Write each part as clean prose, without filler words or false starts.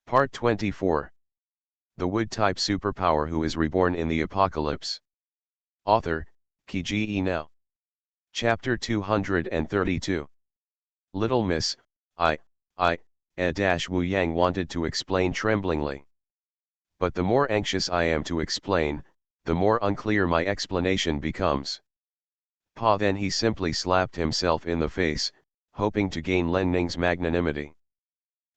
Part 24. The Wood-type superpower who is reborn in the apocalypse. Author, Kiji Now. Chapter 232. Little Miss, Wu Yang wanted to explain tremblingly. But the more anxious I am to explain, the more unclear my explanation becomes. Then he simply slapped himself in the face, hoping to gain Len Ning's magnanimity.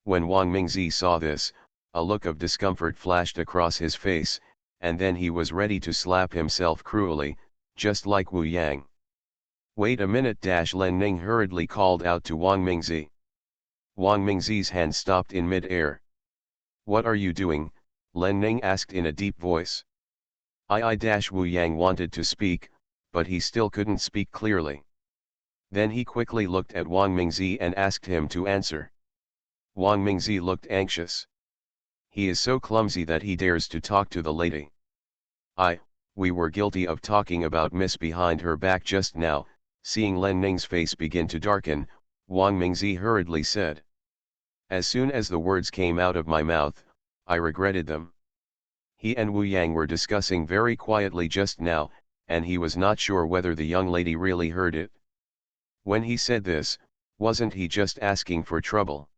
When Wang Mingzi saw this, a look of discomfort flashed across his face, and then he was ready to slap himself cruelly, just like Wu Yang. Wait a minute! Len Ning hurriedly called out to Wang Mingzi. Wang Mingzi's hand stopped in mid-air. What are you doing? Len Ning asked in a deep voice. Wu Yang wanted to speak, but he still couldn't speak clearly. Then he quickly looked at Wang Mingzi and asked him to answer. Wang Mingzi looked anxious. He is so clumsy that he dares to talk to the lady. We were guilty of talking about Miss behind her back just now. Seeing Len Ning's face begin to darken, Wang Mingzi hurriedly said. As soon as the words came out of my mouth, I regretted them. He and Wu Yang were discussing very quietly just now, and he was not sure whether the young lady really heard it. When he said this, wasn't he just asking for trouble?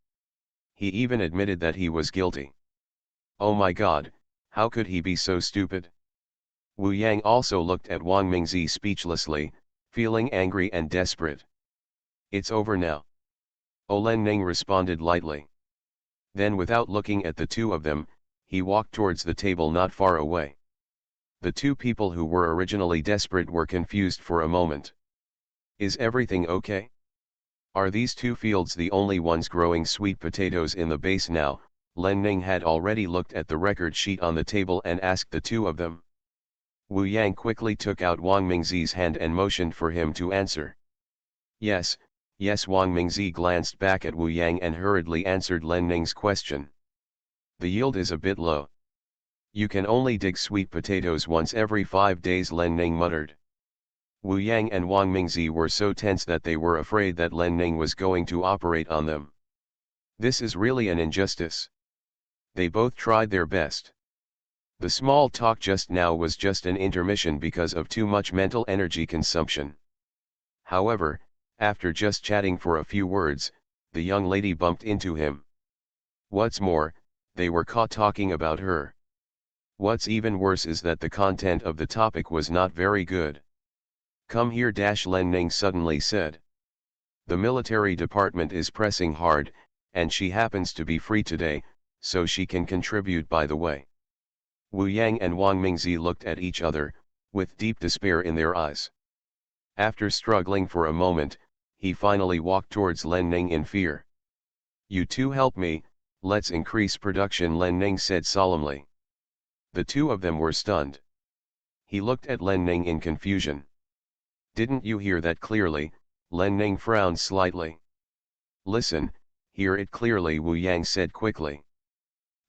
He even admitted that he was guilty. Oh my God, how could he be so stupid? Wu Yang also looked at Wang Mingzi speechlessly, feeling angry and desperate. It's over now. Len Ning responded lightly. Then without looking at the two of them, he walked towards the table not far away. The two people who were originally desperate were confused for a moment. Is everything okay? Are these two fields the only ones growing sweet potatoes in the base now? Len Ning had already looked at the record sheet on the table and asked the two of them. Wu Yang quickly took out Wang Mingzi's hand and motioned for him to answer. Yes. Wang Mingzi glanced back at Wu Yang and hurriedly answered Len Ning's question. The yield is a bit low. You can only dig sweet potatoes once every 5 days, Len Ning muttered. Wu Yang and Wang Mingzi were so tense that they were afraid that Len Ning was going to operate on them. This is really an injustice. They both tried their best. The small talk just now was just an intermission because of too much mental energy consumption. However, after just chatting for a few words, the young lady bumped into him. What's more, they were caught talking about her. What's even worse is that the content of the topic was not very good. Come here! Len Ning suddenly said. The military department is pressing hard, and she happens to be free today, so she can contribute by the way. Wu Yang and Wang Mingzi looked at each other, with deep despair in their eyes. After struggling for a moment, he finally walked towards Len Ning in fear. You two help me, let's increase production, Len Ning said solemnly. The two of them were stunned. He looked at Len Ning in confusion. Didn't you hear that clearly? Len Ning frowned slightly. Listen, hear it clearly, Wu Yang said quickly.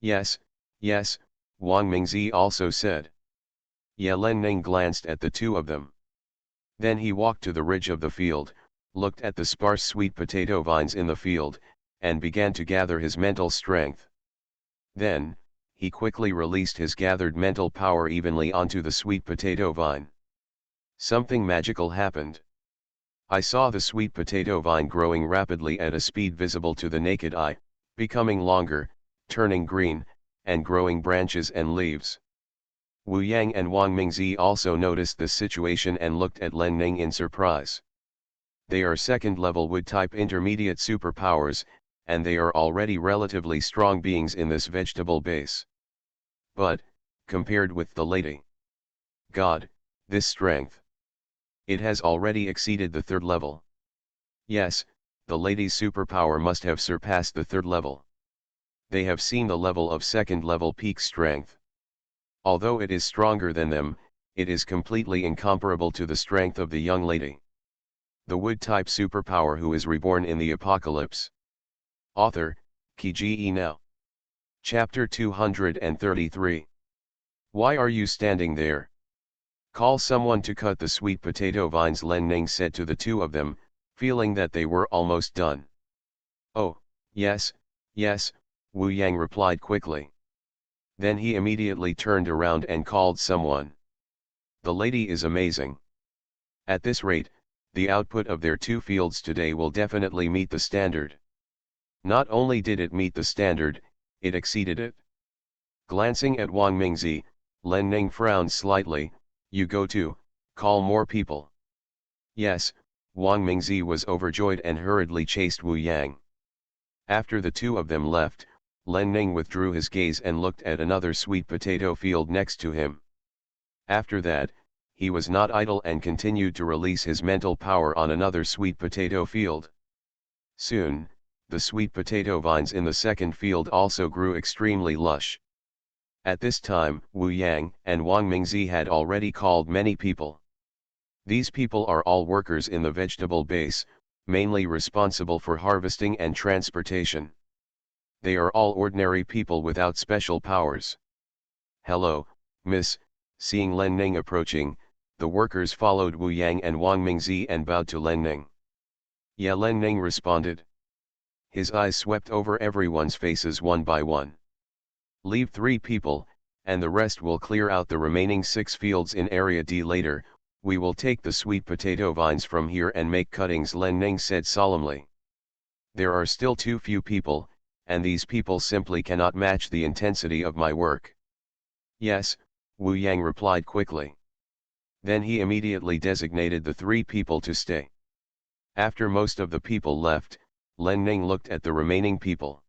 Yes, Wang Mingzi also said. Yeah, Len Ning glanced at the two of them. Then he walked to the ridge of the field, looked at the sparse sweet potato vines in the field, and began to gather his mental strength. Then, he quickly released his gathered mental power evenly onto the sweet potato vine. Something magical happened. I saw the sweet potato vine growing rapidly at a speed visible to the naked eye, becoming longer, turning green, and growing branches and leaves. Wu Yang and Wang Mingzi also noticed this situation and looked at Len Ning in surprise. They are second-level wood-type intermediate superpowers, and they are already relatively strong beings in this vegetable base. But, compared with the lady, God, this strength. It has already exceeded the third level. Yes, the lady's superpower must have surpassed the third level. They have seen the level of second-level peak strength. Although it is stronger than them, it is completely incomparable to the strength of the young lady. The Wood-type superpower who is reborn in the apocalypse. Author, Kiji Now. Chapter 233. Why are you standing there? Call someone to cut the sweet potato vines, Len Ning said to the two of them, feeling that they were almost done. Oh, yes, Wu Yang replied quickly. Then he immediately turned around and called someone. The lady is amazing. At this rate, the output of their 2 fields today will definitely meet the standard. Not only did it meet the standard, it exceeded it. Glancing at Wang Mingzi, Len Ning frowned slightly. You go to, call more people. Yes, Wang Mingzi was overjoyed and hurriedly chased Wu Yang. After the 2 of them left, Len Ning withdrew his gaze and looked at another sweet potato field next to him. After that, he was not idle and continued to release his mental power on another sweet potato field. Soon, the sweet potato vines in the second field also grew extremely lush. At this time, Wu Yang and Wang Mingzi had already called many people. These people are all workers in the vegetable base, mainly responsible for harvesting and transportation. They are all ordinary people without special powers. Hello, miss. Seeing Len Ning approaching, the workers followed Wu Yang and Wang Mingzi and bowed to Len Ning. Yeah, Len Ning responded. His eyes swept over everyone's faces one by one. Leave 3 people, and the rest will clear out the remaining 6 fields in Area D later. We will take the sweet potato vines from here and make cuttings, Len Ning said solemnly. There are still too few people, and these people simply cannot match the intensity of my work. Yes, Wu Yang replied quickly. Then he immediately designated the 3 people to stay. After most of the people left, Len Ning looked at the remaining people.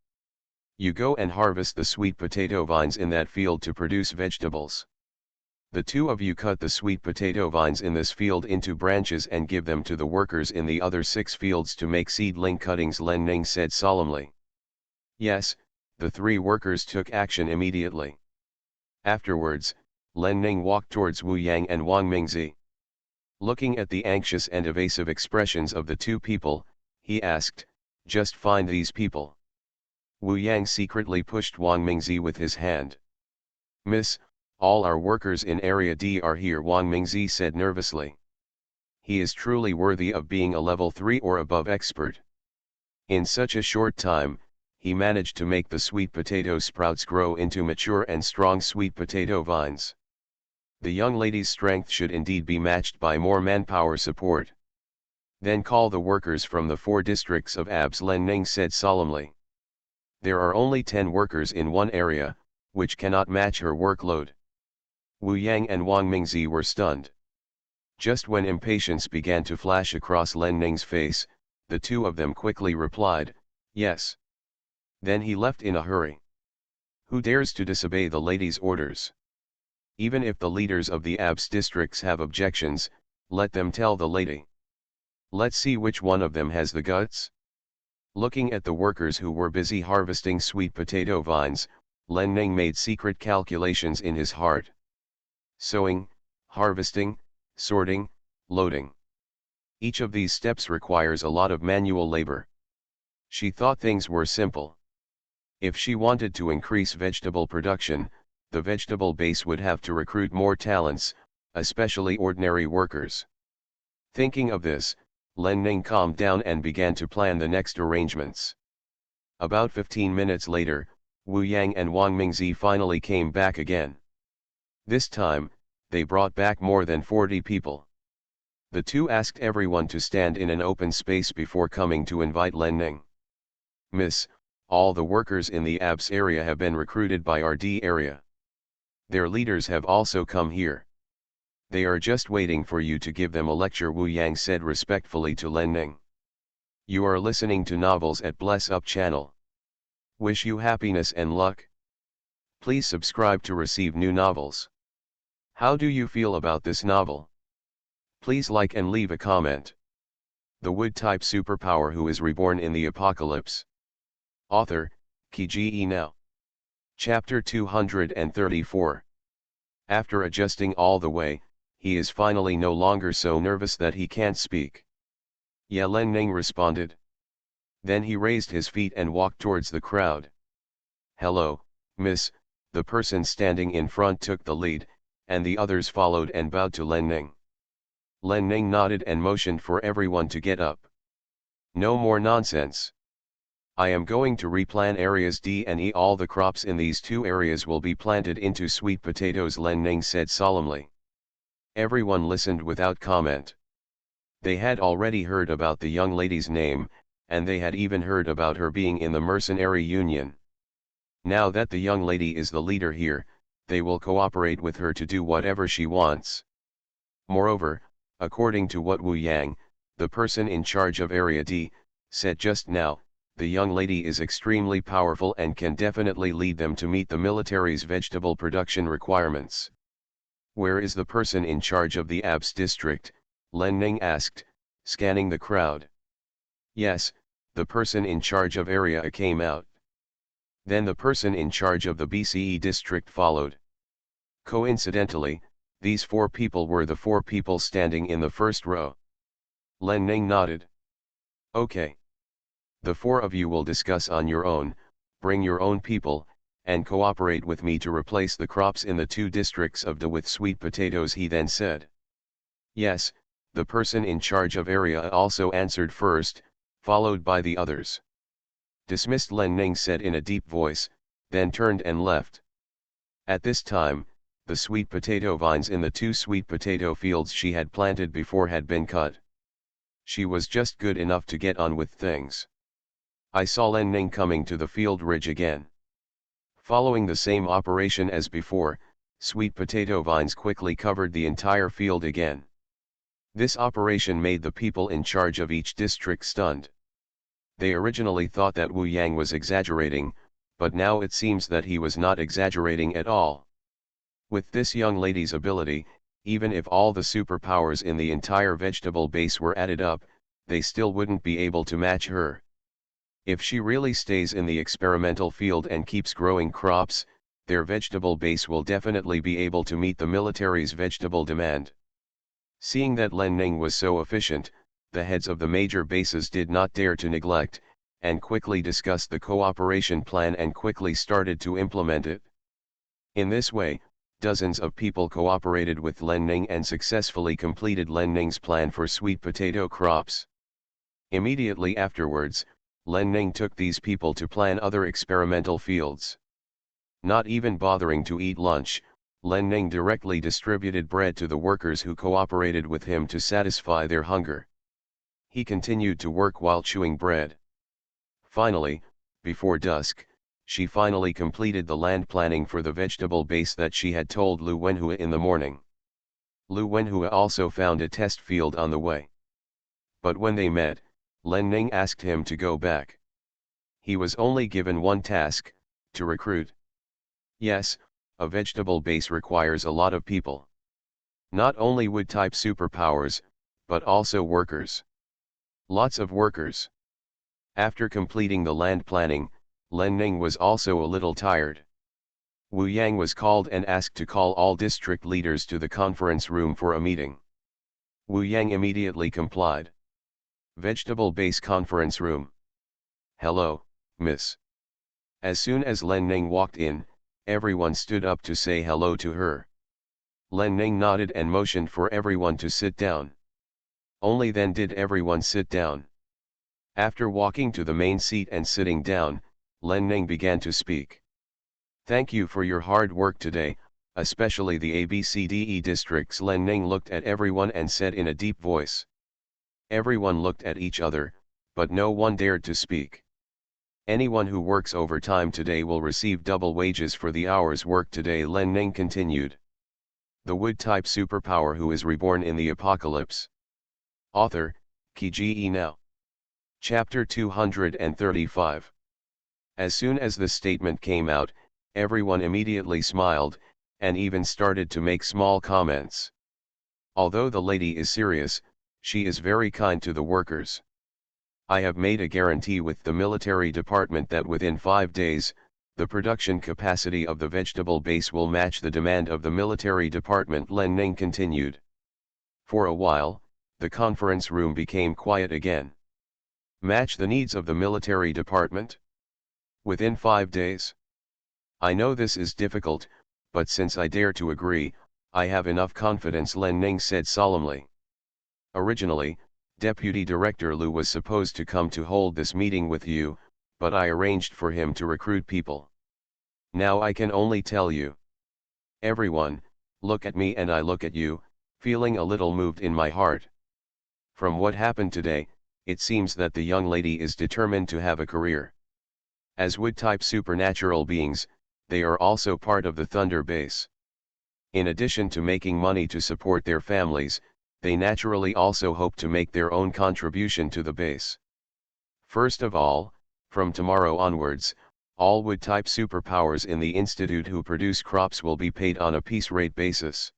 You go and harvest the sweet potato vines in that field to produce vegetables. The 2 of you cut the sweet potato vines in this field into branches and give them to the workers in the other 6 fields to make seedling cuttings, Len Ning said solemnly. Yes, the 3 workers took action immediately. Afterwards, Len Ning walked towards Wu Yang and Wang Mingzi. Looking at the anxious and evasive expressions of the 2 people, he asked, just find these people. Wu Yang secretly pushed Wang Mingzi with his hand. Miss, all our workers in Area D are here, Wang Mingzi said nervously. He is truly worthy of being a level 3 or above expert. In such a short time, he managed to make the sweet potato sprouts grow into mature and strong sweet potato vines. The young lady's strength should indeed be matched by more manpower support. Then call the workers from the 4 districts of ABS, Len Ning said solemnly. There are only 10 workers in one area, which cannot match her workload. Wu Yang and Wang Mingzi were stunned. Just when impatience began to flash across Len Ning's face, the 2 of them quickly replied, yes. Then he left in a hurry. Who dares to disobey the lady's orders? Even if the leaders of the ABS districts have objections, let them tell the lady. Let's see which one of them has the guts. Looking at the workers who were busy harvesting sweet potato vines, Len Ning made secret calculations in his heart. Sowing, harvesting, sorting, loading. Each of these steps requires a lot of manual labor. She thought things were simple. If she wanted to increase vegetable production, the vegetable base would have to recruit more talents, especially ordinary workers. Thinking of this, Len Ning calmed down and began to plan the next arrangements. About 15 minutes later, Wu Yang and Wang Mingzi finally came back again. This time, they brought back more than 40 people. The 2 asked everyone to stand in an open space before coming to invite Len Ning. Miss, all the workers in the ABS area have been recruited by our D area. Their leaders have also come here. They are just waiting for you to give them a lecture, Wu Yang said respectfully to Len Ning. You are listening to Novels at Bless Up channel. Wish you happiness and luck. Please subscribe to receive new novels. How do you feel about this novel? Please like and leave a comment. The wood-type superpower who is reborn in the apocalypse. Author, Kiji Now. Chapter 234. After adjusting all the way, he is finally no longer so nervous that he can't speak. Yeah, Len Ning responded. Then he raised his feet and walked towards the crowd. Hello, miss, the person standing in front took the lead, and the others followed and bowed to Len Ning. Len Ning nodded and motioned for everyone to get up. No more nonsense. I am going to replan areas D and E. All the crops in these two areas will be planted into sweet potatoes, Len Ning said solemnly. Everyone listened without comment. They had already heard about the young lady's name, and they had even heard about her being in the mercenary union. Now that the young lady is the leader here, they will cooperate with her to do whatever she wants. Moreover, according to what Wu Yang, the person in charge of Area D, said just now, the young lady is extremely powerful and can definitely lead them to meet the military's vegetable production requirements. Where is the person in charge of the ABS district? Len Ning asked, scanning the crowd. Yes, the person in charge of Area A came out. Then the person in charge of the BCE district followed. Coincidentally, these four people were the four people standing in the first row. Len Ning nodded. Okay. The four of you will discuss on your own, bring your own people, and cooperate with me to replace the crops in the two districts of Da with sweet potatoes, he then said. Yes, the person in charge of Area also answered first, followed by the others. Dismissed, Len Ning said in a deep voice, then turned and left. At this time, the sweet potato vines in the two sweet potato fields she had planted before had been cut. She was just good enough to get on with things. I saw Len Ning coming to the field ridge again. Following the same operation as before, sweet potato vines quickly covered the entire field again. This operation made the people in charge of each district stunned. They originally thought that Wu Yang was exaggerating, but now it seems that he was not exaggerating at all. With this young lady's ability, even if all the superpowers in the entire vegetable base were added up, they still wouldn't be able to match her. If she really stays in the experimental field and keeps growing crops, their vegetable base will definitely be able to meet the military's vegetable demand. Seeing that Len Ning was so efficient, the heads of the major bases did not dare to neglect, and quickly discussed the cooperation plan and quickly started to implement it. In this way, dozens of people cooperated with Len Ning and successfully completed Len Ning's plan for sweet potato crops. Immediately afterwards, Len Ning took these people to plan other experimental fields. Not even bothering to eat lunch, Len Ning directly distributed bread to the workers who cooperated with him to satisfy their hunger. He continued to work while chewing bread. Finally, before dusk, she finally completed the land planning for the vegetable base that she had told Lu Wenhua in the morning. Lu Wenhua also found a test field on the way. But when they met, Len Ning asked him to go back. He was only given one task, to recruit. Yes, a vegetable base requires a lot of people. Not only wood-type superpowers, but also workers. Lots of workers. After completing the land planning, Len Ning was also a little tired. Wu Yang was called and asked to call all district leaders to the conference room for a meeting. Wu Yang immediately complied. Vegetable base conference room. Hello, miss. As soon as Len Ning walked in, everyone stood up to say hello to her. Len Ning nodded and motioned for everyone to sit down. Only then did everyone sit down. After walking to the main seat and sitting down, Len Ning began to speak. Thank you for your hard work today, especially the ABCDE districts. Len Ning looked at everyone and said in a deep voice. Everyone looked at each other, but no one dared to speak. Anyone who works overtime today will receive double wages for the hours worked today, Len Ning continued. The wood-type superpower who is reborn in the apocalypse. Author, Kiji Now. Chapter 235. As soon as the statement came out, everyone immediately smiled, and even started to make small comments. Although the lady is serious, she is very kind to the workers. I have made a guarantee with the military department that within 5 days, the production capacity of the vegetable base will match the demand of the military department, Len Ning continued. For a while, the conference room became quiet again. Match the needs of the military department? Within 5 days? I know this is difficult, but since I dare to agree, I have enough confidence, Len Ning said solemnly. Originally, Deputy Director Lu was supposed to come to hold this meeting with you, but I arranged for him to recruit people. Now I can only tell you. Everyone, look at me and I look at you, feeling a little moved in my heart. From what happened today, it seems that the young lady is determined to have a career. As wood-type supernatural beings, they are also part of the Thunder base. In addition to making money to support their families, they naturally also hope to make their own contribution to the base. First of all, from tomorrow onwards, all wood-type superpowers in the Institute who produce crops will be paid on a piece rate basis.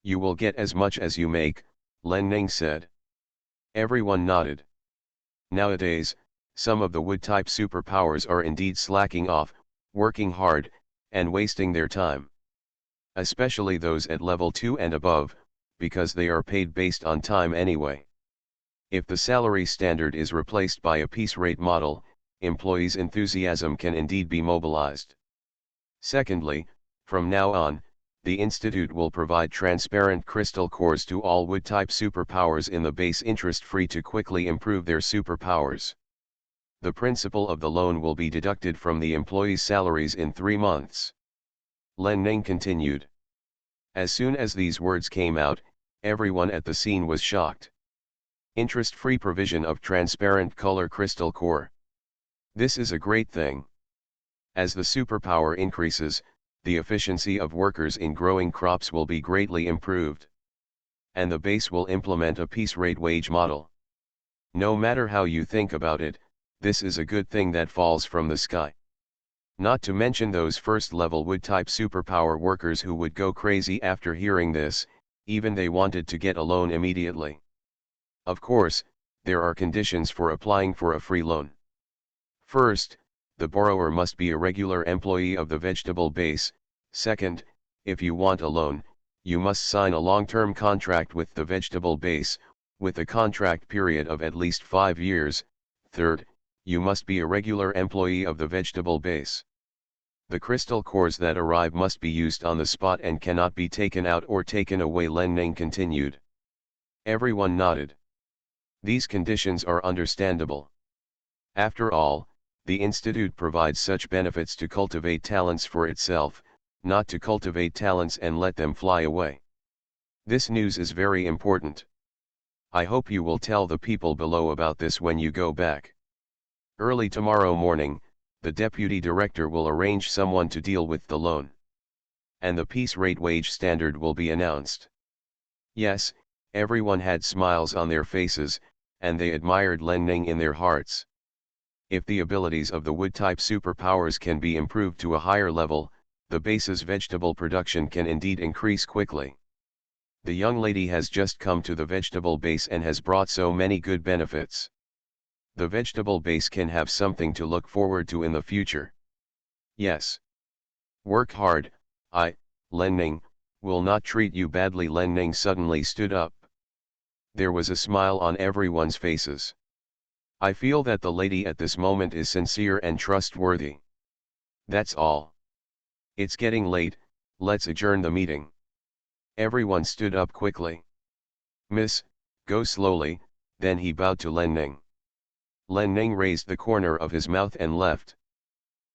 You will get as much as you make, Len Ning said. Everyone nodded. Nowadays, some of the wood-type superpowers are indeed slacking off, working hard, and wasting their time. Especially those at level 2 and above, because they are paid based on time anyway. If the salary standard is replaced by a piece rate model, employees' enthusiasm can indeed be mobilized. Secondly, from now on, the Institute will provide transparent crystal cores to all wood-type superpowers in the base interest-free to quickly improve their superpowers. The principal of the loan will be deducted from the employees' salaries in 3 months. Len Ning continued. As soon as these words came out, everyone at the scene was shocked. Interest-free provision of transparent color crystal core. This is a great thing. As the superpower increases, the efficiency of workers in growing crops will be greatly improved. And the base will implement a piece rate wage model. No matter how you think about it, this is a good thing that falls from the sky. Not to mention those first-level wood-type superpower workers who would go crazy after hearing this, even they wanted to get a loan immediately. Of course, there are conditions for applying for a free loan. First, the borrower must be a regular employee of the vegetable base. Second, if you want a loan, you must sign a long-term contract with the vegetable base, with a contract period of at least 5 years. Third, you must be a regular employee of the vegetable base. The crystal cores that arrive must be used on the spot and cannot be taken out or taken away, Len Ning continued. Everyone nodded. These conditions are understandable. After all, the Institute provides such benefits to cultivate talents for itself, not to cultivate talents and let them fly away. This news is very important. I hope you will tell the people below about this when you go back. Early tomorrow morning, the deputy director will arrange someone to deal with the loan. And the piece rate wage standard will be announced. Yes, everyone had smiles on their faces, and they admired Len Ning in their hearts. If the abilities of the wood-type superpowers can be improved to a higher level, the base's vegetable production can indeed increase quickly. The young lady has just come to the vegetable base and has brought so many good benefits. The vegetable base can have something to look forward to in the future. Yes. Work hard, Len Ning, will not treat you badly. Len Ning suddenly stood up. There was a smile on everyone's faces. I feel that the lady at this moment is sincere and trustworthy. That's all. It's getting late, let's adjourn the meeting. Everyone stood up quickly. Miss, go slowly, then he bowed to Len Ning. Len Ning raised the corner of his mouth and left.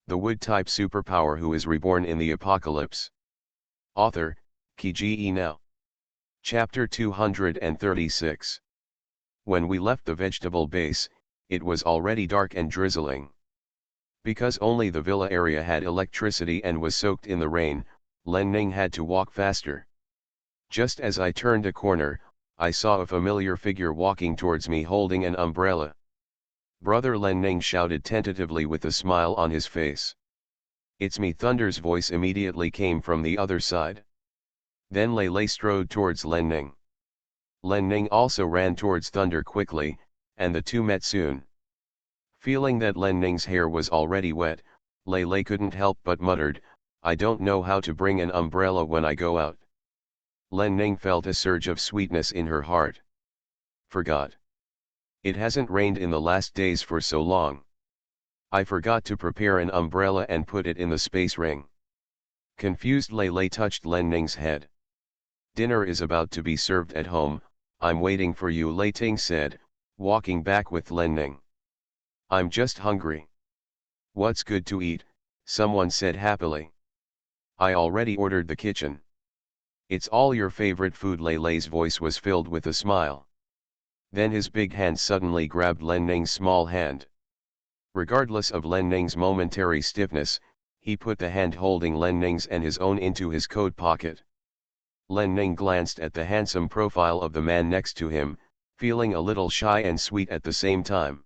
The wood-type superpower who is reborn in the apocalypse. Author, Kiji Now. Chapter 236. When we left the vegetable base, it was already dark and drizzling. Because only the villa area had electricity and was soaked in the rain, Len Ning had to walk faster. Just as I turned a corner, I saw a familiar figure walking towards me holding an umbrella. Brother, Len Ning shouted tentatively with a smile on his face. It's me. Thunder's voice immediately came from the other side. Then Lei strode towards Len Ning. Len Ning also ran towards Thunder quickly, and the two met soon. Feeling that Len Ning's hair was already wet, Lei couldn't help but muttered, I don't know how to bring an umbrella when I go out. Len Ning felt a surge of sweetness in her heart. Forgot. It hasn't rained in the last days for so long. I forgot to prepare an umbrella and put it in the space ring. Confused, Lei touched Len Ning's head. Dinner is about to be served at home, I'm waiting for you, Lei Ting said, walking back with Len Ning. I'm just hungry. What's good to eat? Someone said happily. I already ordered the kitchen. It's all your favorite food. Lei's voice was filled with a smile. Then his big hand suddenly grabbed Len Ning's small hand. Regardless of Len Ning's momentary stiffness, he put the hand holding Len Ning's and his own into his coat pocket. Len Ning glanced at the handsome profile of the man next to him, feeling a little shy and sweet at the same time.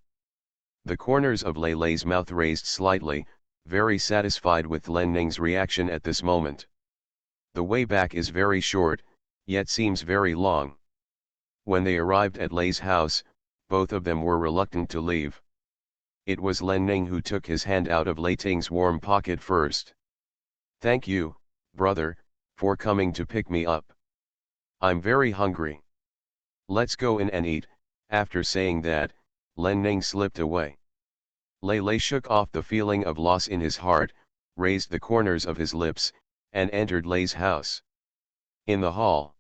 The corners of Lei's mouth raised slightly, very satisfied with Len Ning's reaction at this moment. The way back is very short, yet seems very long. When they arrived at Lei's house, both of them were reluctant to leave. It was Len Ning who took his hand out of Lei Ting's warm pocket first. Thank you, brother, for coming to pick me up. I'm very hungry. Let's go in and eat. After saying that, Len Ning slipped away. Lei shook off the feeling of loss in his heart, raised the corners of his lips, and entered Lei's house. In the hall,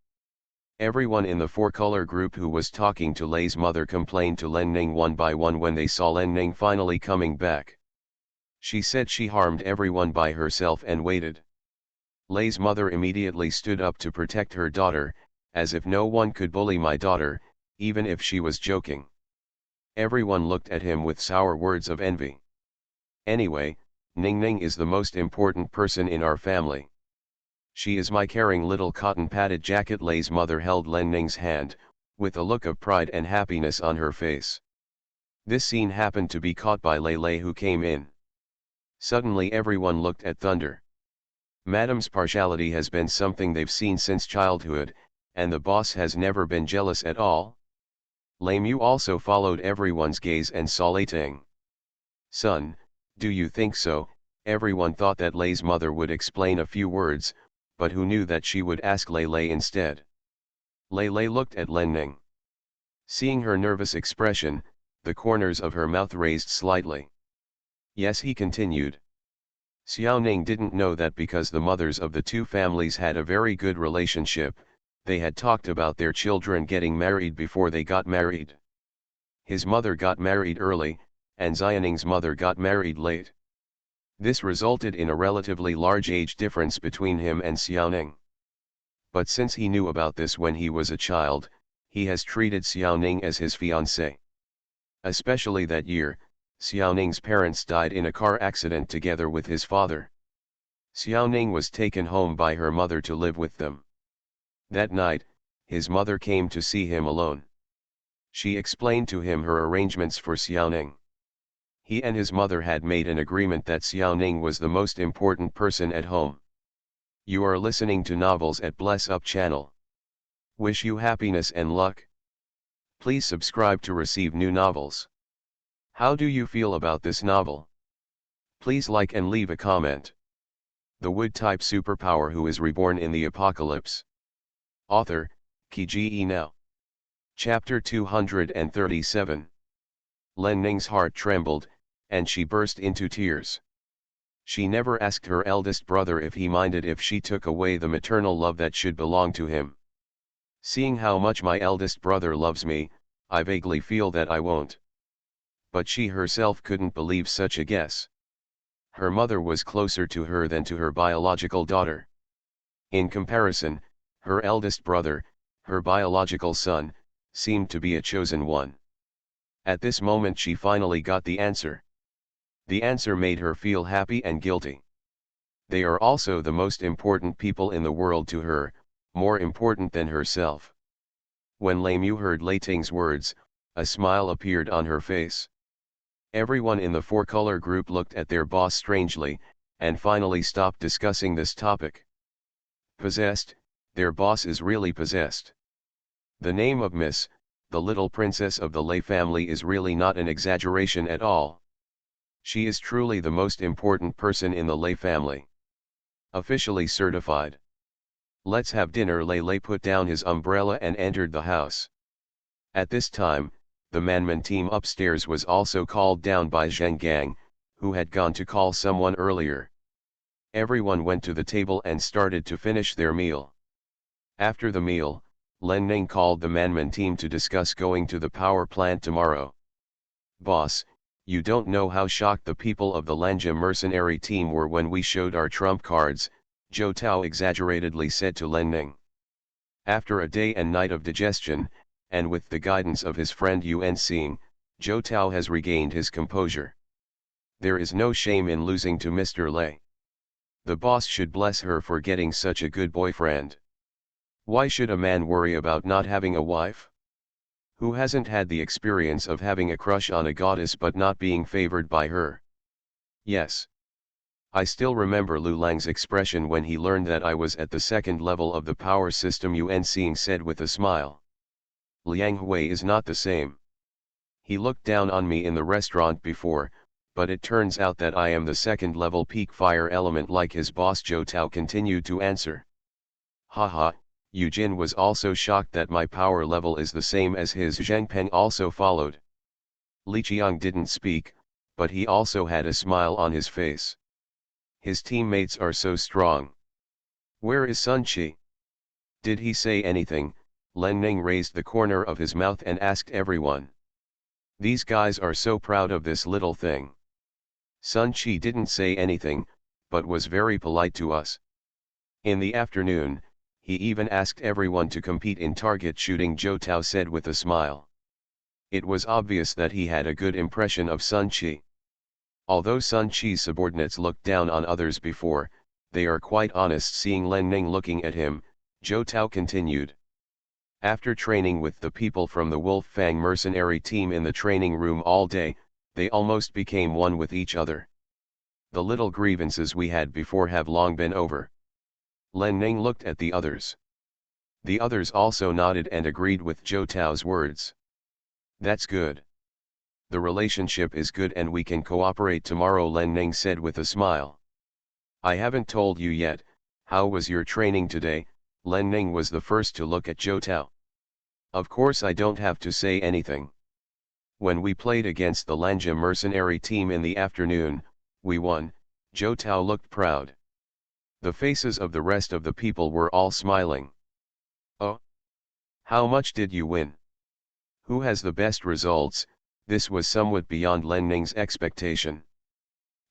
everyone in the four-color group who was talking to Lei's mother complained to Len Ning one by one when they saw Len Ning finally coming back. She said she harmed everyone by herself and waited. Lei's mother immediately stood up to protect her daughter, as if no one could bully my daughter, even if she was joking. Everyone looked at him with sour words of envy. Anyway, Ning Ning is the most important person in our family. She is my caring little cotton-padded jacket. Lei's mother held Len Ning's hand, with a look of pride and happiness on her face. This scene happened to be caught by Lei who came in. Suddenly everyone looked at Thunder. Madam's partiality has been something they've seen since childhood, and the boss has never been jealous at all. Lei Mu also followed everyone's gaze and saw Lei Ting. Son, do you think so? Everyone thought that Lei's mother would explain a few words, but who knew that she would ask Lei instead? Lei looked at Len Ning. Seeing her nervous expression, the corners of her mouth raised slightly. Yes, he continued. Xiao Ning didn't know that because the mothers of the two families had a very good relationship, they had talked about their children getting married before they got married. His mother got married early, and Xiaoning's mother got married late. This resulted in a relatively large age difference between him and Xiaoning. But since he knew about this when he was a child, he has treated Xiaoning as his fiancée. Especially that year, Xiaoning's parents died in a car accident together with his father. Xiaoning was taken home by her mother to live with them. That night, his mother came to see him alone. She explained to him her arrangements for Xiaoning. He and his mother had made an agreement that Xiaoning was the most important person at home. You are listening to novels at Bless Up channel. Wish you happiness and luck. Please subscribe to receive new novels. How do you feel about this novel? Please like and leave a comment. The Wood-type superpower who is reborn in the apocalypse. Author, Kiji Now. Chapter 237. Len Ning's heart trembled, and she burst into tears. She never asked her eldest brother if he minded if she took away the maternal love that should belong to him. Seeing how much my eldest brother loves me, I vaguely feel that I won't. But she herself couldn't believe such a guess. Her mother was closer to her than to her biological daughter. In comparison, her eldest brother, her biological son, seemed to be a chosen one. At this moment she finally got the answer. The answer made her feel happy and guilty. They are also the most important people in the world to her, more important than herself. When Lei Mu heard Lei Ting's words, a smile appeared on her face. Everyone in the four-color group looked at their boss strangely, and finally stopped discussing this topic. Possessed, their boss is really possessed. The name of Miss, the little princess of the Lei family, is really not an exaggeration at all. She is truly the most important person in the Lei family. Officially certified. Let's have dinner. Lei put down his umbrella and entered the house. At this time, the Manman team upstairs was also called down by Zheng Gang, who had gone to call someone earlier. Everyone went to the table and started to finish their meal. After the meal, Len Ning called the Manman team to discuss going to the power plant tomorrow. Boss, You don't know how shocked the people of the Lanja mercenary team were when we showed our trump cards, Zhou Tao exaggeratedly said to Len Ning. After a day and night of digestion, and with the guidance of his friend Yuan Xing, Zhou Tao has regained his composure. There is no shame in losing to Mr. Lei. The boss should bless her for getting such a good boyfriend. Why should a man worry about not having a wife? Who hasn't had the experience of having a crush on a goddess but not being favored by her? Yes. I still remember Lu Lang's expression when he learned that I was at the second level of the power system, Yuan Xing said with a smile. Liang Hui is not the same. He looked down on me in the restaurant before, but it turns out that I am the second level peak fire element like his boss. Zhou Tao continued to answer. Haha, Yu Jin was also shocked that my power level is the same as his. Zhang Peng also followed. Li Qiang didn't speak, but he also had a smile on his face. His teammates are so strong. Where is Sun Qi? Did he say anything? Len Ning raised the corner of his mouth and asked everyone. These guys are so proud of this little thing. Sun Qi didn't say anything, but was very polite to us. In the afternoon, he even asked everyone to compete in target shooting, Zhou Tao said with a smile. It was obvious that he had a good impression of Sun Qi. Although Sun Qi's subordinates looked down on others before, they are quite honest. Seeing Len Ning looking at him, Zhou Tao continued. After training with the people from the Wolf Fang mercenary team in the training room all day, they almost became one with each other. The little grievances we had before have long been over. Len Ning looked at the others. The others also nodded and agreed with Zhou Tao's words. That's good. The relationship is good and we can cooperate tomorrow, Len Ning said with a smile. I haven't told you yet, how was your training today? Len Ning was the first to look at Zhou Tao. Of course I don't have to say anything. When we played against the Lanja mercenary team in the afternoon, we won. Zhou Tao looked proud. The faces of the rest of the people were all smiling. Oh! How much did you win? Who has the best results? This was somewhat beyond Len Ning's expectation.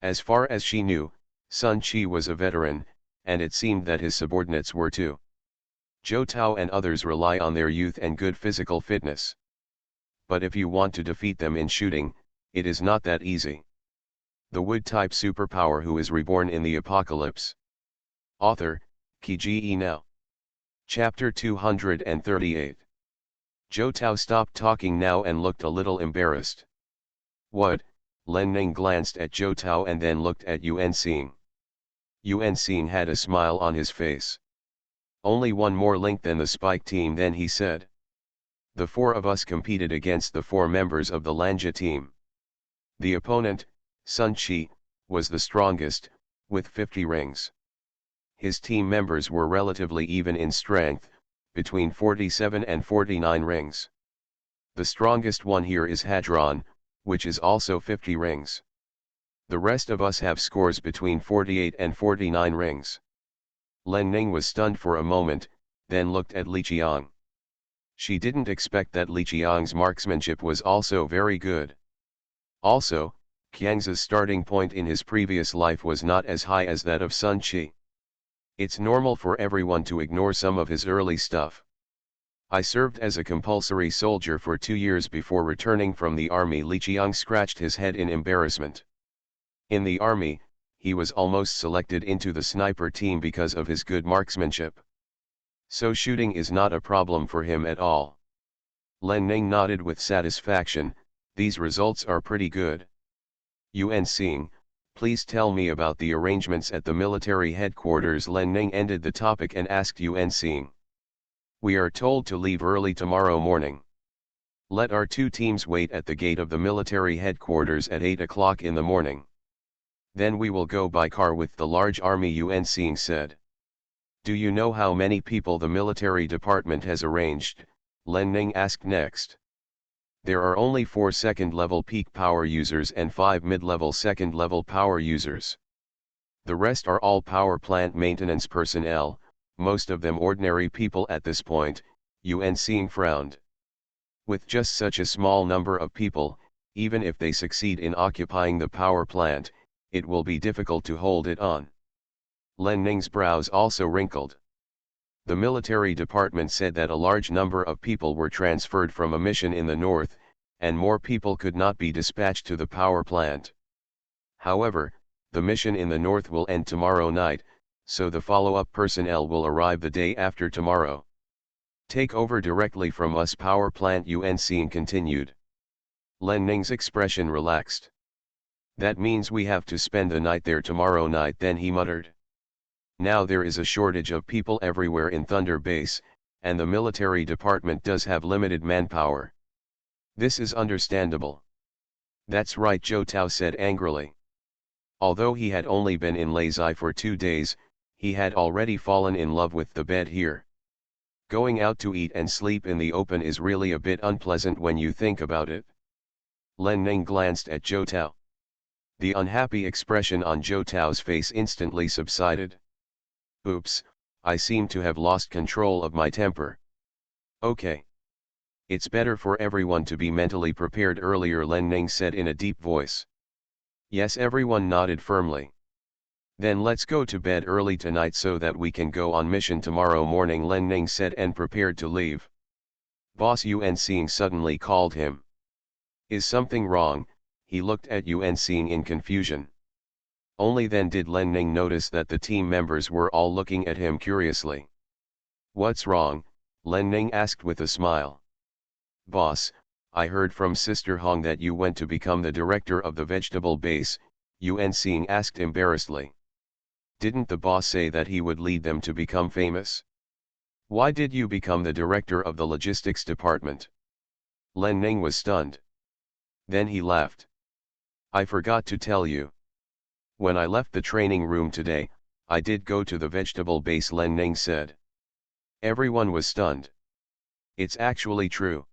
As far as she knew, Sun Qi was a veteran, and it seemed that his subordinates were too. Zhou Tao and others rely on their youth and good physical fitness. But if you want to defeat them in shooting, it is not that easy. The wood-type superpower who is reborn in the apocalypse. Author, Kiji Now. Chapter 238. Zhou Tao stopped talking now and looked a little embarrassed. What? Len Ning glanced at Zhou Tao and then looked at Yuan Xing. Yuan Xing had a smile on his face. Only one more link than the Spike team, then he said. The four of us competed against the four members of the Lanja team. The opponent, Sun Qi, was the strongest, with 50 rings. His team members were relatively even in strength, between 47 and 49 rings. The strongest one here is Hadron, which is also 50 rings. The rest of us have scores between 48 and 49 rings. Len Ning was stunned for a moment, then looked at Li Qiang. She didn't expect that Li Qiang's marksmanship was also very good. Also, Qiang's starting point in his previous life was not as high as that of Sun Qi. It's normal for everyone to ignore some of his early stuff. I served as a compulsory soldier for 2 years before returning from the army. Li Qiang scratched his head in embarrassment. In the army, he was almost selected into the sniper team because of his good marksmanship. So shooting is not a problem for him at all. Len Ning nodded with satisfaction. These results are pretty good. Yuan Xing, please tell me about the arrangements at the military headquarters. Len Ning ended the topic and asked Yuan Xing. We are told to leave early tomorrow morning. Let our two teams wait at the gate of the military headquarters at 8 o'clock in the morning. Then we will go by car with the large army, Yuan Xing said. Do you know how many people the military department has arranged? Len Ning asked next. There are only 4 second-level peak power users and 5 mid-level second-level power users. The rest are all power plant maintenance personnel, most of them ordinary people at this point. Yuan Xing frowned. With just such a small number of people, Even if they succeed in occupying the power plant, it will be difficult to hold it on. Len Ning's brows also wrinkled. The military department said that a large number of people were transferred from a mission in the north, and more people could not be dispatched to the power plant. However, the mission in the north will end tomorrow night, so the follow-up personnel will arrive the day after tomorrow. Take over directly from us, power plant UNC continued. Len Ning's expression relaxed. That means we have to spend the night there tomorrow night, then he muttered. Now there is a shortage of people everywhere in Thunder Base, and the military department does have limited manpower. This is understandable. That's right, Zhou Tao said angrily. Although he had only been in Lazai for 2 days, he had already fallen in love with the bed here. Going out to eat and sleep in the open is really a bit unpleasant when you think about it. Len Ning glanced at Zhou Tao. The unhappy expression on Zhou Tao's face instantly subsided. Oops, I seem to have lost control of my temper. Okay. It's better for everyone to be mentally prepared earlier, Len Ning said in a deep voice. Yes, everyone nodded firmly. Then let's go to bed early tonight so that we can go on mission tomorrow morning, Len Ning said and prepared to leave. Boss Yuan Xing suddenly called him. Is something wrong? He looked at Yuan Xing in confusion. Only then did Len Ning notice that the team members were all looking at him curiously. What's wrong? Len Ning asked with a smile. Boss, I heard from Sister Hong that you went to become the director of the vegetable base, Yuan Xing asked embarrassedly. Didn't the boss say that he would lead them to become famous? Why did you become the director of the logistics department? Len Ning was stunned. Then he laughed. I forgot to tell you. When I left the training room today, I did go to the vegetable base, Len Ning said. Everyone was stunned. It's actually true.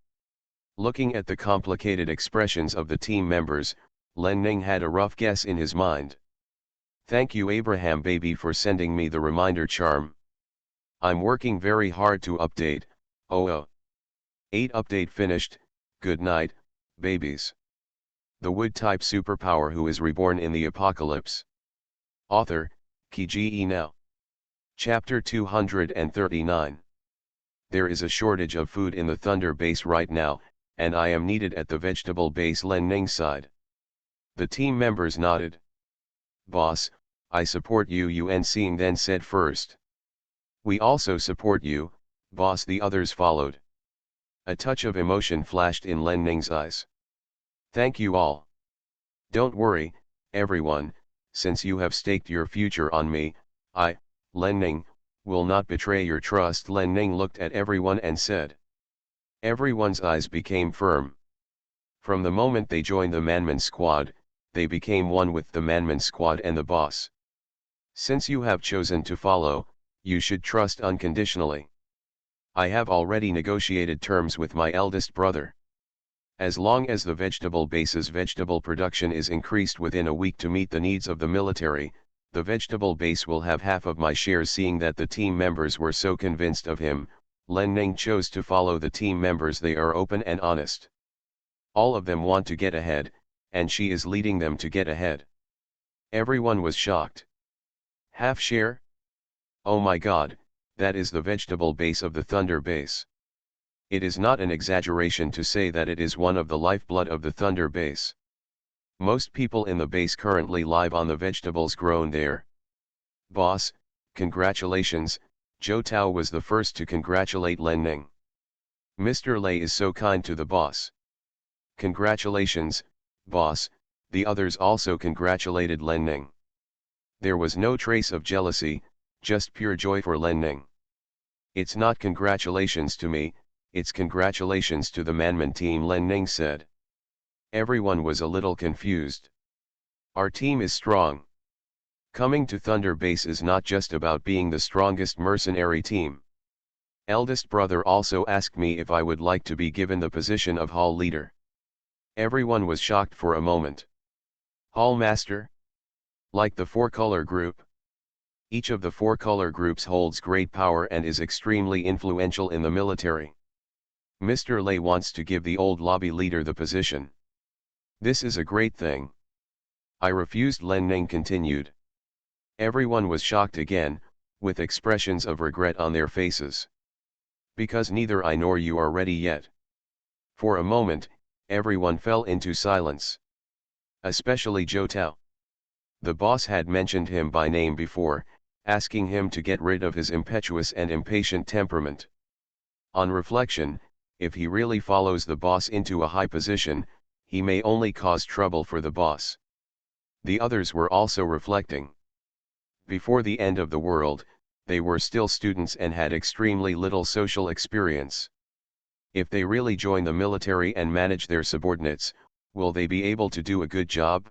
Looking at the complicated expressions of the team members, Len Ning had a rough guess in his mind. Thank you, Abraham baby, for sending me the reminder charm. I'm working very hard to update. 8 update finished. Good night, babies. The Wood-type superpower who is reborn in the apocalypse. Author, Kiji Now. Chapter 239. There is a shortage of food in the Thunder Base right now, and I am needed at the vegetable base, Len Ning sighed. The team members nodded. Boss, I support you, Yuan Xing then said first. We also support you, boss, the others followed. A touch of emotion flashed in Len Ning's eyes. Thank you all. Don't worry, everyone, since you have staked your future on me, I, Len Ning, will not betray your trust. Len Ning looked at everyone and said. Everyone's eyes became firm. From the moment they joined the Manman squad, they became one with the Manman squad and the boss. Since you have chosen to follow, you should trust unconditionally. I have already negotiated terms with my eldest brother. As long as the vegetable base's vegetable production is increased within a week to meet the needs of the military, the vegetable base will have half of my shares. Seeing that the team members were so convinced of him, Len Ning chose to follow the team members. They are open and honest. All of them want to get ahead, and she is leading them to get ahead. Everyone was shocked. Half share? Oh my God, that is the vegetable base of the Thunder Base. It is not an exaggeration to say that it is one of the lifeblood of the Thunder Base. Most people in the base currently live on the vegetables grown there. Boss, congratulations, Zhou Tao was the first to congratulate Len Ning. Mr. Lei is so kind to the boss. Congratulations, boss, the others also congratulated Len Ning. There was no trace of jealousy, just pure joy for Len Ning. It's not congratulations to me, it's congratulations to the Manman team, Len Ning said. Everyone was a little confused. Our team is strong. Coming to Thunder Base is not just about being the strongest mercenary team. Eldest brother also asked me if I would like to be given the position of hall leader. Everyone was shocked for a moment. Hall master? Like the 4-color group? Each of the 4 color groups holds great power and is extremely influential in the military. Mr. Lei wants to give the old lobby leader the position. This is a great thing. I refused, Len Ning continued. Everyone was shocked again, with expressions of regret on their faces. Because neither I nor you are ready yet. For a moment, everyone fell into silence. Especially Zhou Tao. The boss had mentioned him by name before, asking him to get rid of his impetuous and impatient temperament. On reflection, if he really follows the boss into a high position, he may only cause trouble for the boss. The others were also reflecting. Before the end of the world, they were still students and had extremely little social experience. If they really join the military and manage their subordinates, will they be able to do a good job?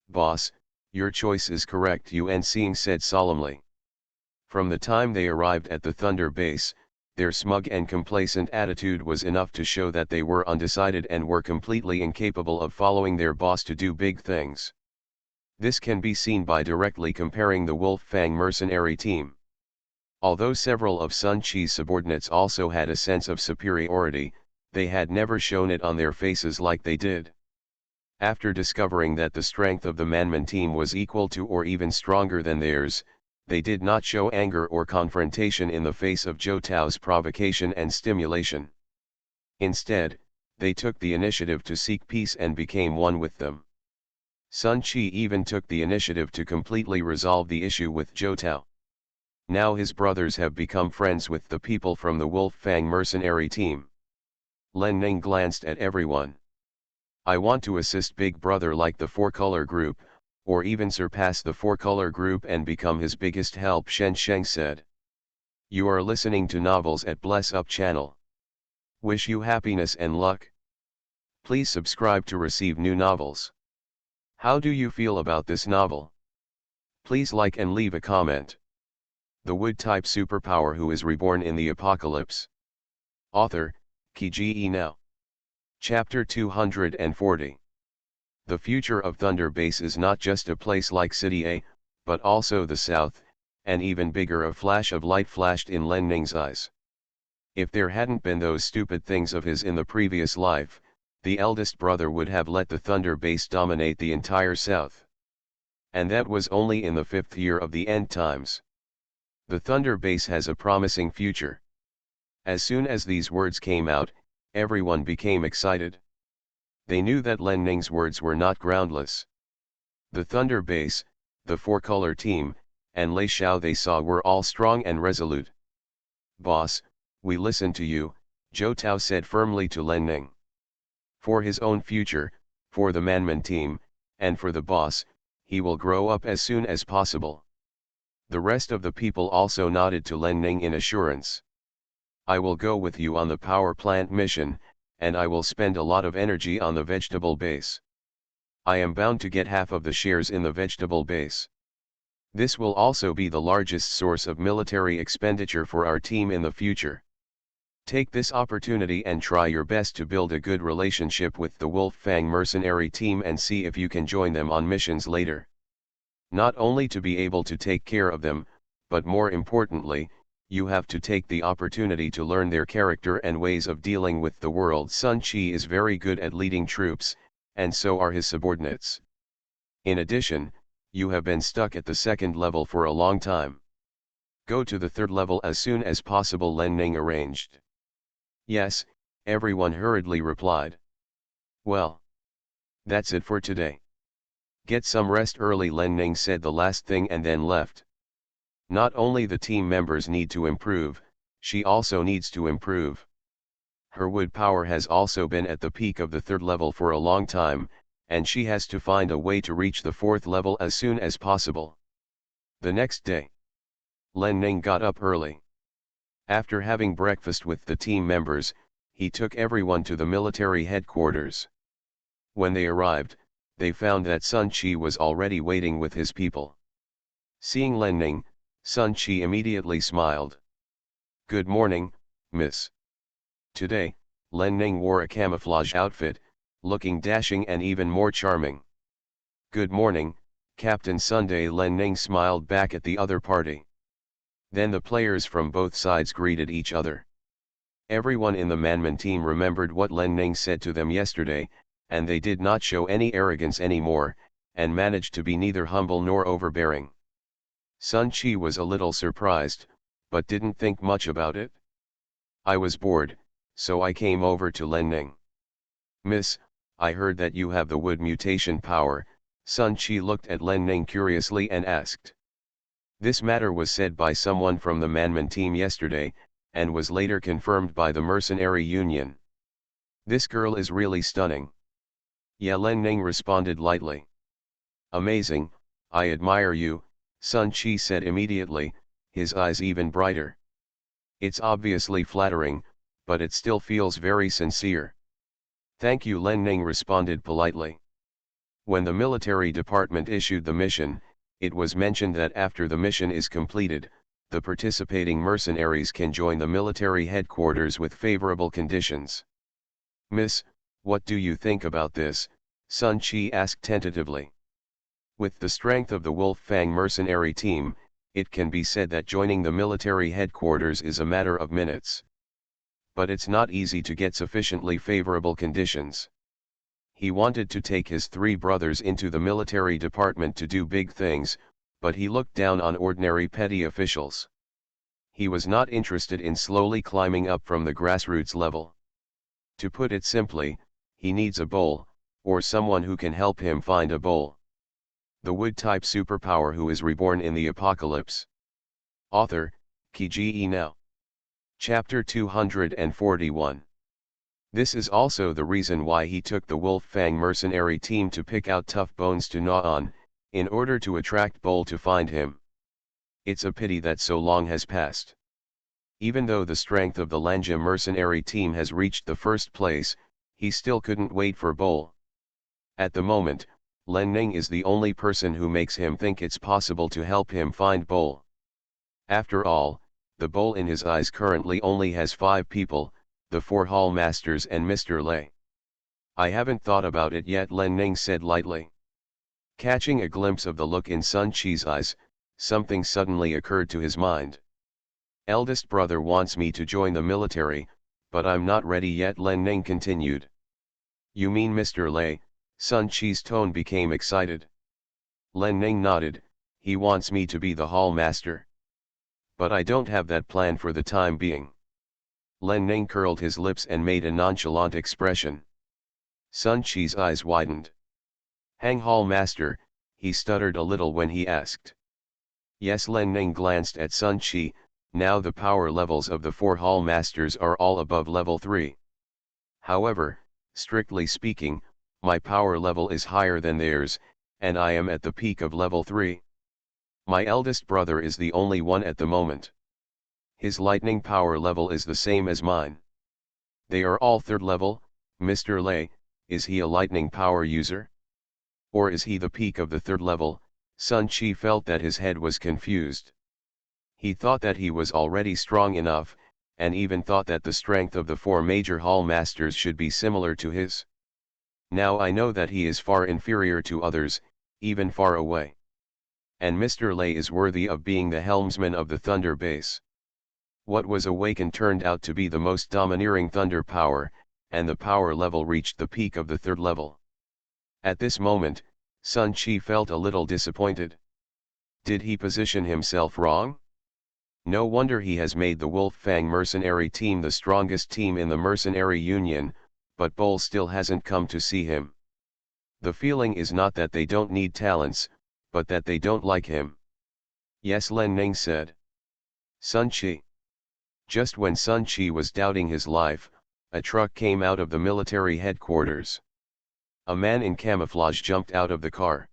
Boss, your choice is correct, Yuan Xing said solemnly. From the time they arrived at the Thunder base, their smug and complacent attitude was enough to show that they were undecided and were completely incapable of following their boss to do big things. This can be seen by directly comparing the Wolf Fang mercenary team. Although several of Sun Qi's subordinates also had a sense of superiority, they had never shown it on their faces like they did. After discovering that the strength of the Manman team was equal to or even stronger than theirs, they did not show anger or confrontation in the face of Zhou Tao's provocation and stimulation. Instead, they took the initiative to seek peace and became one with them. Sun Qi even took the initiative to completely resolve the issue with Zhou Tao. Now his brothers have become friends with the people from the Wolf Fang mercenary team. Len Ning glanced at everyone. I want to assist Big Brother like the four-color group, or even surpass the four-color group and become his biggest help, Shen Sheng said. You are listening to Novels at Bless Up channel. Wish you happiness and luck. Please subscribe to receive new novels. How do you feel about this novel? Please like and leave a comment. The Wood-type superpower who is reborn in the apocalypse. Author, Kiji Now. Chapter 240. The future of Thunder Base is not just a place like City A, but also the South, and even bigger. A flash of light flashed in Len Ning's eyes. If there hadn't been those stupid things of his in the previous life, the eldest brother would have let the Thunder Base dominate the entire South. And that was only in the 5th year of the end times. The Thunder Base has a promising future. As soon as these words came out, everyone became excited. They knew that Len Ning's words were not groundless. The Thunder Base, the four-color team, and Lei Xiao they saw were all strong and resolute. Boss, we listen to you, Zhou Tao said firmly to Len Ning. For his own future, for the Manman team, and for the boss, he will grow up as soon as possible. The rest of the people also nodded to Len Ning in assurance. I will go with you on the power plant mission, and I will spend a lot of energy on the vegetable base. I am bound to get half of the shares in the vegetable base. This will also be the largest source of military expenditure for our team in the future. Take this opportunity and try your best to build a good relationship with the Wolf Fang mercenary team and see if you can join them on missions later. Not only to be able to take care of them, but more importantly, you have to take the opportunity to learn their character and ways of dealing with the world. Sun Qi is very good at leading troops, and so are his subordinates. In addition, you have been stuck at the 2nd level for a long time. Go to the 3rd level as soon as possible, Len Ning arranged. Yes, everyone hurriedly replied. Well, that's it for today. Get some rest early, Len Ning said the last thing and then left. Not only the team members need to improve, she also needs to improve. Her wood power has also been at the peak of the 3rd level for a long time, and she has to find a way to reach the 4th level as soon as possible. The next day, Len Ning got up early. After having breakfast with the team members, he took everyone to the military headquarters. When they arrived, they found that Sun Qi was already waiting with his people. Seeing Len Ning, Sun Qi immediately smiled. Good morning, miss. Today, Len Ning wore a camouflage outfit, looking dashing and even more charming. Good morning, Captain Sunday, Len Ning smiled back at the other party. Then the players from both sides greeted each other. Everyone in the Manman team remembered what Len Ning said to them yesterday, and they did not show any arrogance anymore, and managed to be neither humble nor overbearing. Sun Chi was a little surprised, but didn't think much about it. I was bored, so I came over to Len Ning. Miss, I heard that you have the wood mutation power. Sun Chi looked at Len Ning curiously and asked. This matter was said by someone from the Manman team yesterday, and was later confirmed by the mercenary union. This girl is really stunning. Yeah, Len Ning responded lightly. Amazing, I admire you, Sun Chi said immediately, his eyes even brighter. It's obviously flattering, but it still feels very sincere. Thank you, Len Ning responded politely. When the military department issued the mission, it was mentioned that after the mission is completed, the participating mercenaries can join the military headquarters with favorable conditions. Miss, what do you think about this? Sun Chi asked tentatively. With the strength of the Wolf Fang mercenary team, it can be said that joining the military headquarters is a matter of minutes. But it's not easy to get sufficiently favorable conditions. He wanted to take his 3 brothers into the military department to do big things, but he looked down on ordinary petty officials. He was not interested in slowly climbing up from the grassroots level. To put it simply, he needs a bull, or someone who can help him find a bull. The wood-type superpower who is reborn in the apocalypse. Author, Kiji Now. Chapter 241. This is also the reason why he took the Wolf Fang mercenary team to pick out tough bones to gnaw on, in order to attract Bull to find him. It's a pity that so long has passed. Even though the strength of the Lanja mercenary team has reached the first place, he still couldn't wait for Bull. At the moment, Len Ning is the only person who makes him think it's possible to help him find Bull. After all, the Bull in his eyes currently only has 5 people, the 4 Hall Masters and Mr. Lei. I haven't thought about it yet, Len Ning said lightly. Catching a glimpse of the look in Sun Chi's eyes, something suddenly occurred to his mind. Eldest brother wants me to join the military, but I'm not ready yet, Len Ning continued. You mean Mr. Lei? Sun Chi's tone became excited. Len Ning nodded. He wants me to be the Hall Master. But I don't have that plan for the time being. Len Ning curled his lips and made a nonchalant expression. Sun Chi's eyes widened. Hang Hall Master, he stuttered a little when he asked. Yes, Len Ning glanced at Sun Chi. Now the power levels of the 4 Hall Masters are all above level 3. However, strictly speaking, my power level is higher than theirs, and I am at the peak of level 3. My eldest brother is the only one at the moment. His lightning power level is the same as mine. They are all 3rd level. Mr. Lei, is he a lightning power user? Or is he the peak of the 3rd level? Sun Chi felt that his head was confused. He thought that he was already strong enough, and even thought that the strength of the 4 major Hall Masters should be similar to his. Now I know that he is far inferior to others, even far away. And Mr. Lei is worthy of being the helmsman of the Thunder Base. What was awakened turned out to be the most domineering thunder power, and the power level reached the peak of the 3rd level. At this moment, Sun Chi felt a little disappointed. Did he position himself wrong? No wonder he has made the Wolf Fang mercenary team the strongest team in the mercenary union, but Bull still hasn't come to see him. The feeling is not that they don't need talents, but that they don't like him. Yes, Len Ning said. Sun Chi. Just when Sun Chi was doubting his life, a truck came out of the military headquarters. A man in camouflage jumped out of the car.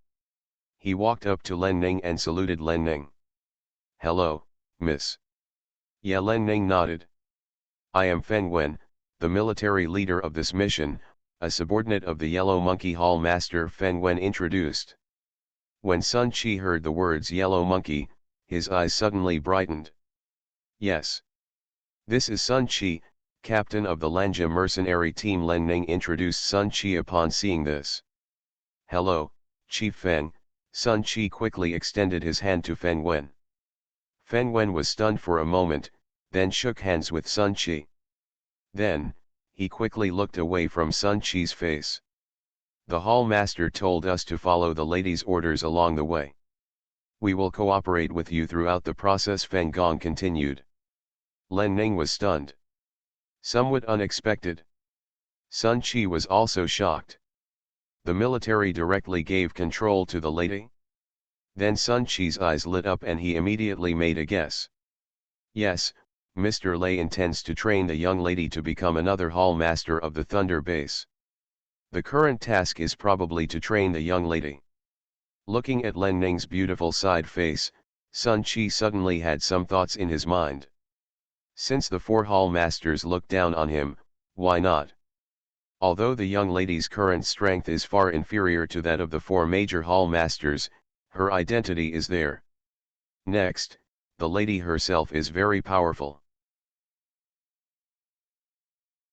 He walked up to Len Ning and saluted Len Ning. Hello, miss. Yeah, Len Ning nodded. I am Feng Wen, the military leader of this mission, a subordinate of the Yellow Monkey Hall Master, Feng Wen introduced. When Sun Chi heard the words Yellow Monkey, his eyes suddenly brightened. Yes. This is Sun Chi, captain of the Lanja mercenary team. Len Ning introduced Sun Chi upon seeing this. Hello, Chief Feng. Sun Chi quickly extended his hand to Feng Wen. Feng Wen was stunned for a moment, then shook hands with Sun Chi. Then, he quickly looked away from Sun Chi's face. The hall master told us to follow the lady's orders along the way. We will cooperate with you throughout the process, Feng Gong continued. Len Ning was stunned. Somewhat unexpected. Sun Qi was also shocked. The military directly gave control to the lady? Then Sun Qi's eyes lit up and he immediately made a guess. Yes, Mr. Lei intends to train the young lady to become another hall master of the Thunder Base. The current task is probably to train the young lady. Looking at Len Ning's beautiful side face, Sun Qi suddenly had some thoughts in his mind. Since the 4 hall masters look down on him, why not? Although the young lady's current strength is far inferior to that of the 4 major hall masters, her identity is there. Next, the lady herself is very powerful.